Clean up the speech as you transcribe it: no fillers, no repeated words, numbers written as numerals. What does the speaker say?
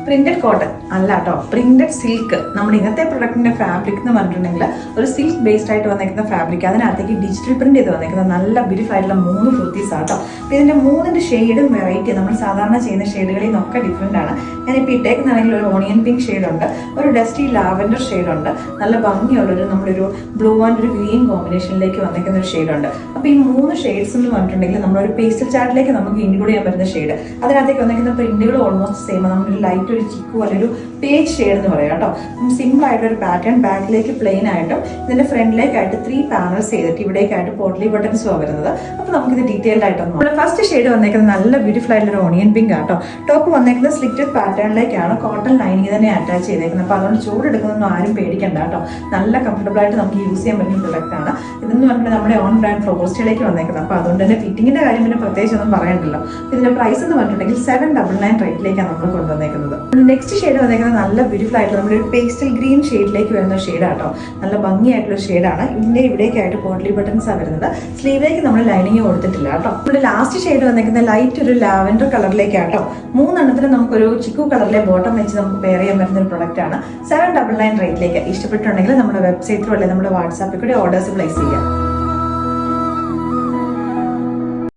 Printed cotton അല്ല കേട്ടോ, printed silk. നമ്മുടെ ഇന്നത്തെ പ്രൊഡക്റ്റിന്റെ ഫാബ്രിക് എന്ന് പറഞ്ഞിട്ടുണ്ടെങ്കിൽ ഒരു സിൽക്ക് ബേസ്ഡ് ആയിട്ട് വന്നിരിക്കുന്ന ഫാബ്രിക്, അതിനകത്തേക്ക് ഡിജിറ്റൽ പ്രിന്റ് ചെയ്ത് വന്നിരിക്കുന്ന നല്ല ബ്യൂട്ടിഫുൾ ആയിട്ടുള്ള 3 കുർത്തീസ് ആട്ടോ. അപ്പോൾ ഇതിന്റെ 3ന്റെ ഷെയ്ഡും വെറൈറ്റി നമ്മൾ സാധാരണ ചെയ്യുന്ന ഷെയ്ഡുകളിൽ നിന്നൊക്കെ ഡിഫറെന്റ് ആണ്. ഞാനിപ്പോൾ ഇട്ടേക്കുന്നാണെങ്കിൽ ഒരു ഓണിയൻ പിങ്ക് ഷെയ്ഡുണ്ട്, ഒരു ഡസ്റ്റി ലാവൻഡർ ഷെയ്ഡുണ്ട്, നല്ല ഭംഗിയുള്ളൊരു നമ്മളൊരു ബ്ലൂ ആൻഡ് ഒരു ഗ്രീൻ കോമ്പിനേഷനിലേക്ക് വന്നിരിക്കുന്ന ഒരു ഷെയ്ഡുണ്ട്. അപ്പോൾ ഈ 3 ഷെയ്ഡ്സ് എന്ന് പറഞ്ഞിട്ടുണ്ടെങ്കിൽ നമ്മളൊരു പേസ്റ്റൽ ചാർട്ടിലേക്ക് നമുക്ക് ഇൻക്ലൂഡ് ചെയ്യാൻ പറ്റുന്ന ഷെയ്ഡ്. അതിനകത്തേക്ക് വന്നിരിക്കുന്ന പ്രിന്റുകൾ ഓൾമോസ്റ്റ് സെയിം. നമ്മളൊരു ലൈറ്റ് ഒരു ചിക്കു അല്ലെങ്കിൽ ഒരു പേജ് ഷെയ്ഡ് എന്ന് പറയാം കേട്ടോ. സിമ്പിൾ ആയിട്ടൊരു പാറ്റേൺ, ബാക്കിലേക്ക് പ്ലെയിൻ ആയിട്ടും ഇതിന്റെ ഫ്രണ്ടിലേക്കായിട്ട് 3 പാനൽസ് ചെയ്തിട്ട് ഇവിടേക്കായിട്ട് പോട്ട്ലി ബട്ടൺസും വരുന്നത്. അപ്പോൾ നമുക്കിത് ഡീറ്റെയിൽഡ് ആയിട്ടൊന്നും. ഫസ്റ്റ് ഷെയ്ഡ് വന്നേക്കുന്നത് നല്ല ബ്യൂട്ടിഫുൾ ആയിട്ടുള്ള ഓണിയൻ പിങ്ക് ആട്ടോ. ടോപ്പ് വന്നേക്കുന്നത് സ്ലിറ്റഡ് പാറ്റേണിലേക്കാണ്, കോട്ടൺ ലൈനിങ് തന്നെ അറ്റാച്ച് ചെയ്തേക്കുന്നത്. അപ്പോൾ അതുകൊണ്ട് ചൂടെടുക്കുന്നൊന്നും ആരും പേടിക്കണ്ട കേട്ടോ. നല്ല കംഫർട്ടബിൾ ആയിട്ട് നമുക്ക് യൂസ് ചെയ്യാൻ പറ്റുന്ന പ്രൊഡക്റ്റ് ആണ് ഇതെന്ന് പറഞ്ഞിട്ട് നമ്മുടെ ഓൺ ബ്രാൻഡ് ഫ്ലോറിസ്റ്റിലേക്ക് വന്നേക്കുന്നത്. അപ്പോൾ അതുകൊണ്ട് തന്നെ ഫിറ്റിങ്ങിന്റെ കാര്യം പിന്നെ പ്രത്യേകിച്ച് ഒന്നും പറയണ്ടല്ലോ. ഇതിന്റെ പ്രൈസ് എന്ന് പറഞ്ഞിട്ടുണ്ടെങ്കിൽ 799 റേറ്റിലേക്കാണ് നമ്മൾ കൊണ്ടുവന്നേക്കുന്നത്. നെക്സ്റ്റ് ഷെയ്ഡ് വന്നേക്കുന്നത് നല്ല ബ്യൂട്ടിഫുൾ ആയിട്ടുള്ള നമ്മുടെ ഒരു പേസ്റ്റൽ ഗ്രീൻ ഷെയ്ഡിലേക്ക് വരുന്ന ഷെയ്ഡാട്ടോ. നല്ല ഭംഗിയായിട്ടുള്ള ഷെയ്ഡാണ്. ഇതിന്റെ ഇവിടേക്കായിട്ട് പോട്ട്ലി ബട്ടൺസ് ആണ് വരുന്നത്. സ്ലീവിലേക്ക് നമ്മൾ ലൈനിങ് കൊടുത്തിട്ടില്ല കേട്ടോ. നമ്മുടെ ലാസ്റ്റ് ഷെയ്ഡ് വന്നേക്കുന്ന ലൈറ്റ് ഒരു ലാവൻഡർ കളറിലേക്കാട്ടോ. 3 എണ്ണത്തിന് നമുക്കൊരു ചിക്കു കളറിലെ ബോട്ടം വെച്ച് നമുക്ക് പെയർ ചെയ്യാൻ പറ്റുന്ന ഒരു പ്രൊഡക്റ്റ് ആണ്. 799 റേറ്റിലേക്ക്. ഇഷ്ടപ്പെട്ടുണ്ടെങ്കിൽ നമ്മുടെ വെബ്സൈറ്റിലോ അല്ലെങ്കിൽ നമ്മുടെ വാട്സാപ്പിൽ കൂടെ ഓർഡേഴ്സ് പ്ലേസ് ചെയ്യാം.